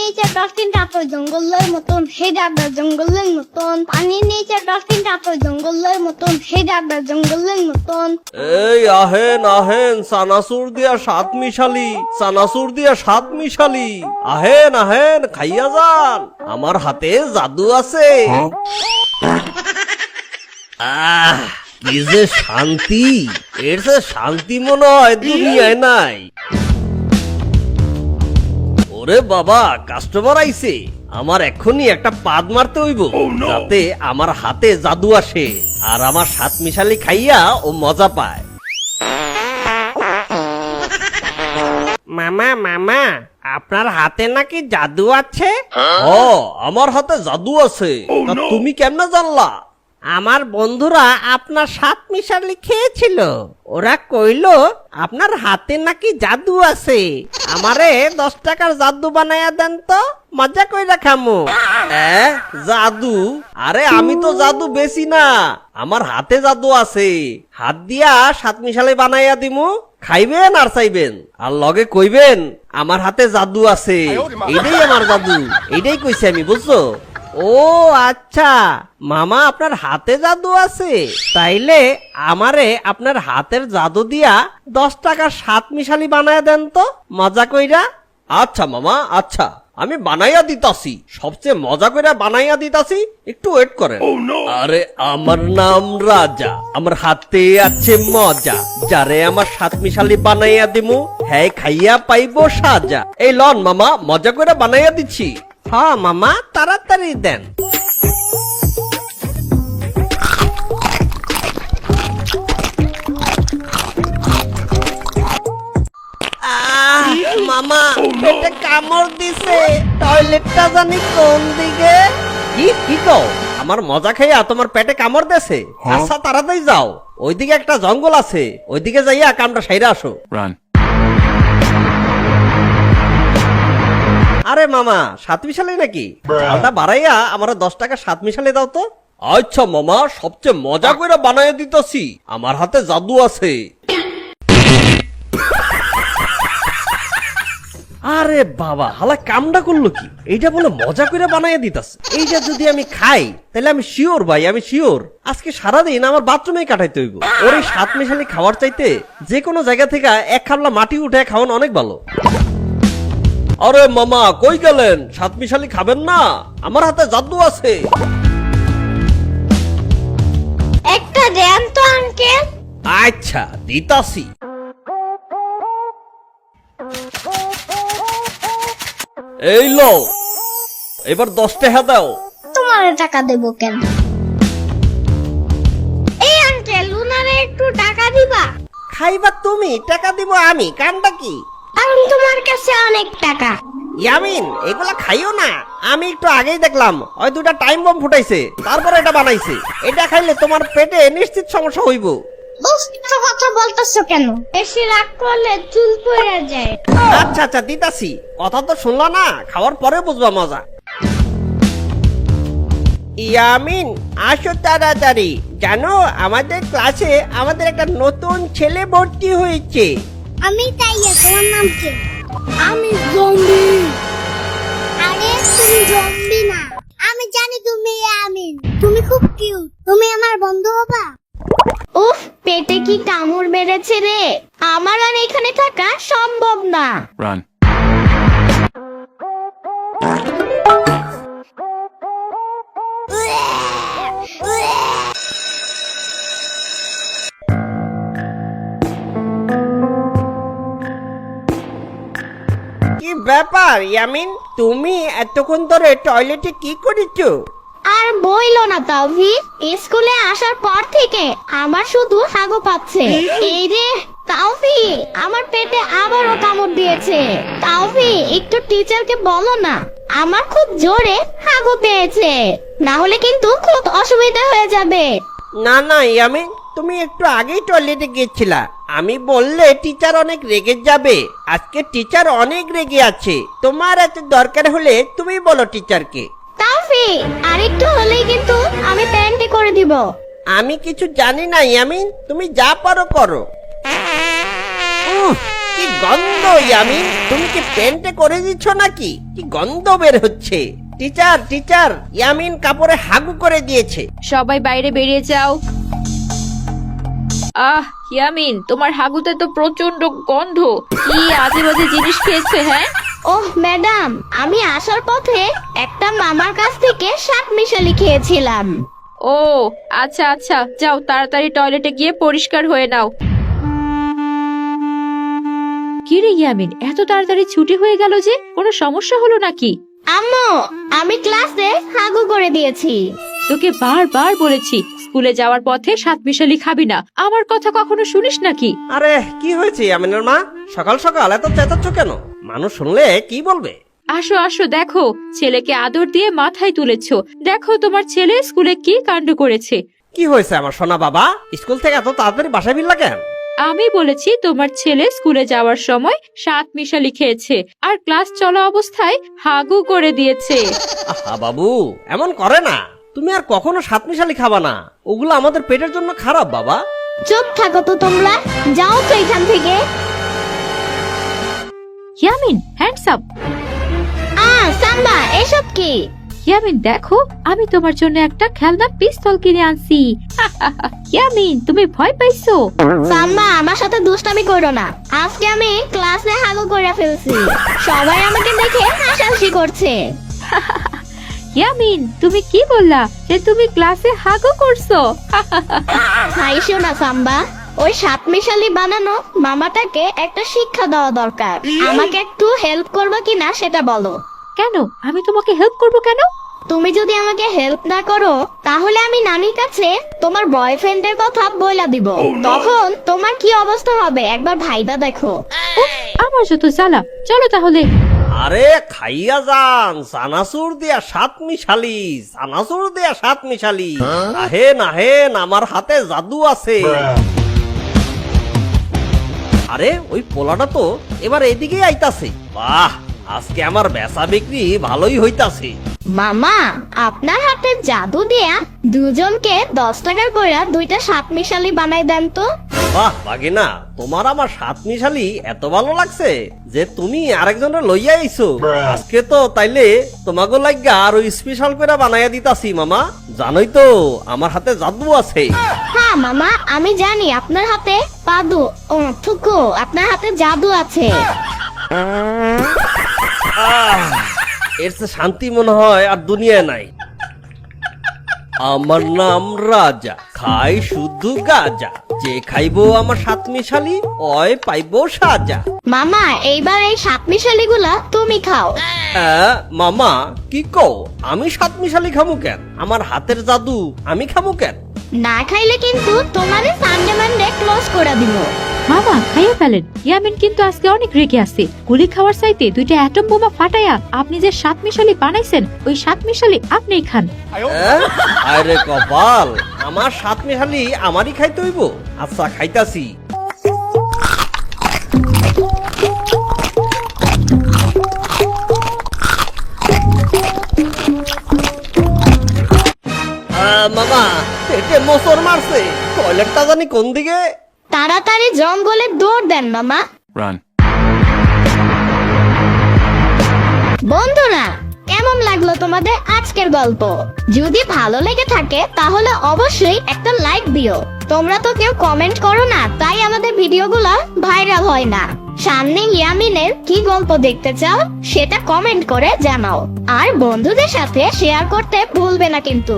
নিচে ডলফিন তারপর জঙ্গলের মতন হে ডাবরা জঙ্গলের মতন পানির নিচে ডলফিন তারপর জঙ্গলের মতন হে ডাবরা জঙ্গলের মতন। এই আহেন আহেন চানাচুর দিয়া সাত মিশালি, চানাচুর দিয়া সাত মিশালি, আহেন আহেন খাইয়া যান, আমার হাতে জাদু আছে। আহ কি যে শান্তি, এর যে শান্তি মনে হয় দুনিয়ায় নাই। ওরে বাবা, কাস্টমার আইছে, আমার এক্ষুনি একটা পাদ মারতে হইব যাতে আমার হাতে জাদু আসে আর আমার সাত মিশালি খাইয়া ও মজা পায়। মামা মামা, আপনার হাতে নাকি জাদু আছে? ও আমার হাতে জাদু আছে, তা তুমি কেমনে জানলা? আমার বন্ধুরা আপনার সাত মিশালি খেয়েছিল, ওরা কইলো আপনার হাতে নাকি জাদু আছে। আমারে 10 টাকার জাদু বানায়া দেন তো, মজা কইরা খামু। জাদু? আরে আমি তো জাদু বেশি না, আমার হাতে জাদু আছে, হাত দিয়া সাত মিশালি বানাইয়া দিমু, খাইবেন আর চাইবেন আর লগে কইবেন আমার হাতে জাদু আছে। এইটাই আমার জাদু, এইটাই কইছি আমি, বুঝছো? ও আচ্ছা, মামা আপনার হাতে জাদু আছে, তাইলে আমারে আপনার হাতের জাদু দিয়া 10 টাকার সাত মিশালি বানায়া দেন তো, মজা কইরা। আচ্ছা মামা, আচ্ছা আমি বানাইয়া দিতাছি, সবচেয়ে মজা করে বানাইয়া দিতাছি, একটু ওয়েট করেন। আরে আমার নাম রাজা, আমার হাতে আছে মজা, যারে আমার সাত মিশালি বানাইয়া দিমু হ্যাঁ খাইয়া পাইবো সাজা। এই লন মামা, মজা করে বানাইয়া দিচ্ছি। হ্যাঁ মামা, তাড়াতাড়ি দেন। মামা পেটে কামড় দিছে, টয়লেটটা জানি কোন দিকে। কি কও? আমার মজা খাইয়া তোমার পেটে কামড় দেছে? আচ্ছা তাড়াতাড়ি যাও, ওইদিকে একটা জঙ্গল আছে, ওইদিকে যাইয়া কামটা সাইরা আসো। আরে মামা, সাত মিশালি নাকি? চালটা বাড়াইয়া আমার 10 টাকা সাত মিশালি দাও তো। আচ্ছা মামা, সবচেয়ে মজা করে বানাইয়া দিতেছি, আমার হাতে জাদু আছে। আরে বাবা, হালা কামটা করলো কি? এইটা বলে মজা করে বানাইয়া দিতাছে। এইটা যদি আমি খাই তাহলে আমি শিওর ভাই, আমি শিওর আজকে সারাদিন আমার বাথরুমে কাটাইতে হইব। ওর এই সাত মিশালি খাওয়ার চাইতে যে কোনো জায়গা থেকে এক খাবলা মাটি উঠে খাওয়ানো অনেক ভালো। আরে মামা কই গেলেন? সাত মিশালি খাবেন না? আমার হাতে জাদু আছে। একটা দেন তো আঙ্কেল। আচ্ছা দিতাছি। এই লো, এবার 10 টাকা দাও। তোমার টাকা দেবো কেন? এই আঙ্কেল, উনারে একটু টাকা দিবা? খাইবা তুমি, টাকা দিব আমি, কামটা কি? কারণ তোমার কাছে অনেক টাকা। ইয়ামিন, এগুলা খাইও না। আমি একটু আগেই দেখলাম ওই দুটা টাইম বম ফুটাইছে, তারপর এটা বানাইছে। এটা খাইলে তোমার পেটে নিশ্চিত সমস্যা হইব। বুঝতে কথা বলতেছো কেন? বেশি রাগ করলে চুল পড়ে যায়। আচ্ছা আচ্ছা দিতাছি, কথা তো শুনলা না, খাওয়ার পরে বুঝবা মজা। ইয়ামিন, আসো তাড়াতাড়ি। জানো আমাদের ক্লাসে আমাদের একটা নতুন ছেলে ভর্তি হয়েছে। আমি তাইয়া, তোমার নাম কি? আমি জম্বি। আরে তুমি জম্বি না, আমি জানি তুমি আমিন। তুমি খুব কিউট, তুমি আমার বন্ধু হবা? উফ, পেটে কি কামড় বেড়েছে রে, আমার আর এখানে থাকা সম্ভব না। Run. কি ব্যাপার ইয়ামিন, তুমি এতক্ষণ ধরে টয়লেটে কি করেছো? আর বইলো না তাওফিক, স্কুলে আসার পর থেকে আমার শুধু হাগু পাচ্ছে। এই রে তাওফিক, আমার পেটে আবারও কামড় দিয়েছে। তাওফিক, একটু টিচারকে বলো না, আমার খুব জোরে হাগু পেয়েছে, না হলে কিন্তু খুব অসুবিধা হয়ে যাবে। না না ইয়ামিন, তুমি একটু আগেই টয়লেটে গিয়েছিলা, আমি বললে টিচার অনেক রেগে যাবে। আজকে টিচার অনেক রেগে আছে, তোমার এত দরকার হলে তুমি বলো টিচারকে। তাওফিক, আরেকটু হলেই কিন্তু আমি প্যান্টি করে দিব। আমি কিছু জানি না ইয়ামিন, তুমি যা পারো করো। কি গন্ধ ইয়ামিন, তুমি কি পেন্টে করে দিচ্ছ নাকি? কি গন্ধ বের হচ্ছে। টিচার টিচার, ইয়ামিন কাপড়ে হাগু করে দিয়েছে। সবাই বাইরে বেরিয়ে যাও। ইয়ামিন, তোমার হাগুতে তো প্রচন্ড গন্ধ। কি আজে বাজে জিনিস খেয়েছে? হ্যাঁ, ওহ ম্যাডাম, আমি আসার পথে একটা মামার কাছ থেকে শাক মিশালি খেয়েছিলাম। ও আচ্ছা আচ্ছা, যাও তাড়াতাড়ি টয়লেটে গিয়ে পরিষ্কার হয়ে নাও। কি রে ইয়ামিন, এত তাড়াতাড়ি ছুটি হয়ে গেল যে? কোনো সমস্যা হলো নাকি? আম্মু, আমি ক্লাসে হাগু করে দিয়েছি। তোকে বারবার বলেছি স্কুলে যাওয়ার পথে সাতমিশালি খাবি না, আমার কথা কখনো শুনিস নাকি? আরে কি হয়েছে ইয়ামিনের মা? সকাল সকাল এত চেঁচাচ্ছ কেন? মানুষ শুনলে কি বলবে? আসো আসো, দেখো ছেলেকে আদর দিয়ে মাথায় তুলেছো। দেখো তোমার ছেলে স্কুলে কি কাণ্ড করেছে। কি হয়েছে আমার সোনা বাবা? স্কুল থেকে এত তাড়াতাড়ি বাসায় ফিরলা কেন? আমি বলেছি তোমার ছেলে স্কুলে যাওয়ার সময় সাতমিশালি খেয়েছে আর ক্লাস চলা অবস্থায় হাগু করে দিয়েছে। আহা বাবু, এমন করে না। তুমি আর কখনো সাতমিশালি খাবা না, ওগুলো আমাদের পেটের জন্য খারাপ বাবা। চুপ থাকো তো তোমরা, যাও তো এখান থেকে। Yamin, hands up. সাম্বা, এসব কি? ইয়ামিন দেখো, আমি তোমার জন্য একটা খেলনা পিস্তল কিনে আনছি। ইয়ামিন, তুমি ভয় পাইছো? সাম্বা, আমার সাথে দুষ্টামি করো না। আজকে আমি ক্লাসে হাগু করে ফেলছি, সবাই আমাকে দেখে হাসাহাসি করছে। ইয়ামিন, তুমি কি বললা যে তুমি ক্লাসে হাগু করছো? হাইসো না সাম্বা, ওই সাতমিশালি বানানো মামাটাকে একটা শিক্ষা দেওয়া দরকার। আমাকে একটু হেল্প করবে কিনা সেটা বলো। কেন? আমি তোমাকে হেল্প করব কেন? তুমি যদি আমাকে হেল্প না করো তাহলে আমি নানির কাছে তোমার বয়ফ্রেন্ডের কথা বইলা দিব। তখন তোমার কি অবস্থা হবে একবার ভাইবা দেখো। উফ, আমার যত জ্বালা। চলো তাহলে। আরে খাইয়া যান, চানাচুর দিয়া সাতমিশালি, চানাচুর দিয়া সাতমিশালি। আহেন আহেন, আমার হাতে জাদু আছে। আরে ওই পোলাটা তো এবার এদিকেই আইতাছে। বাহ, আজকে আমার বেচা বিক্রি ভালোই হইতাছে। মামা, আপনার হাতে জাদু দিয়া দুজনকে 10 টাকার কইরা দুইটা সাতমিশালি বানাই দেন তো। বাহ বাগিনা, তোমার আমার সাতমিশালি এত ভালো লাগছে যে তুমি আরেকজনের লইয়া আইছো। আজকে তো তাইলে তোমাকে লাগা আরো স্পেশাল করে বানাইয়া দিতাছি মামা। জানোই তো আমার হাতে জাদু আছে। হ্যাঁ মামা, আমি জানি আপনার হাতে থুকু, আপনার হাতে জাদু আছে। এর চেয়ে শান্তি মনে হয় আর দুনিয়ায় নাই। আমার নাম রাজা, খাই শুধু গাজা, যে খাইবো আমার সাতমিশালি ওই পাইবো সাজা। মামা, এইবার এই সাতমিশালি গুলা তুমি খাও। মামা কি কও? আমি সাতমিশালি খামু কেন? আমার হাতের জাদু আমি খামু কেন? না খাইলে কিন্তু তোমারে সানডে মানডে ক্লোজ করে দিব। মামা, খাইয়ে ফেলেন। ইয়ামিন কিন্তু আজকে অনেক রেগে আছে। গুলি খাওয়ার চাইতে দুইটা অ্যাটম বোমা ফাটায়া আপনি যে সাতমিশালি বানাইছেন, ওই সাতমিশালি আপনিই খান। আরে কপাল, আমার সাতমিশালি আমারই খাইতে হইব। আচ্ছা খাইতাছি। মামা, পেটে মোচড় মারছে। টয়লেটটা জানি কোন দিকে। তাড়াতাড়ি জঙ্গলে দৌড় দেন মামা। Run. বন্ধুরা, কেমন লাগলো তোমাদের আজকের গল্প? যদি ভালো লেগে থাকে তাহলে অবশ্যই একটা লাইক দিও। তোমরা তো কেউ কমেন্ট করো না, তাই আমাদের ভিডিওগুলো ভাইরাল হয় না। সামনে ইয়ামিনের কি গল্প দেখতে চাও সেটা কমেন্ট করে জানাও, আর বন্ধুদের সাথে শেয়ার করতে ভুলবে না কিন্তু।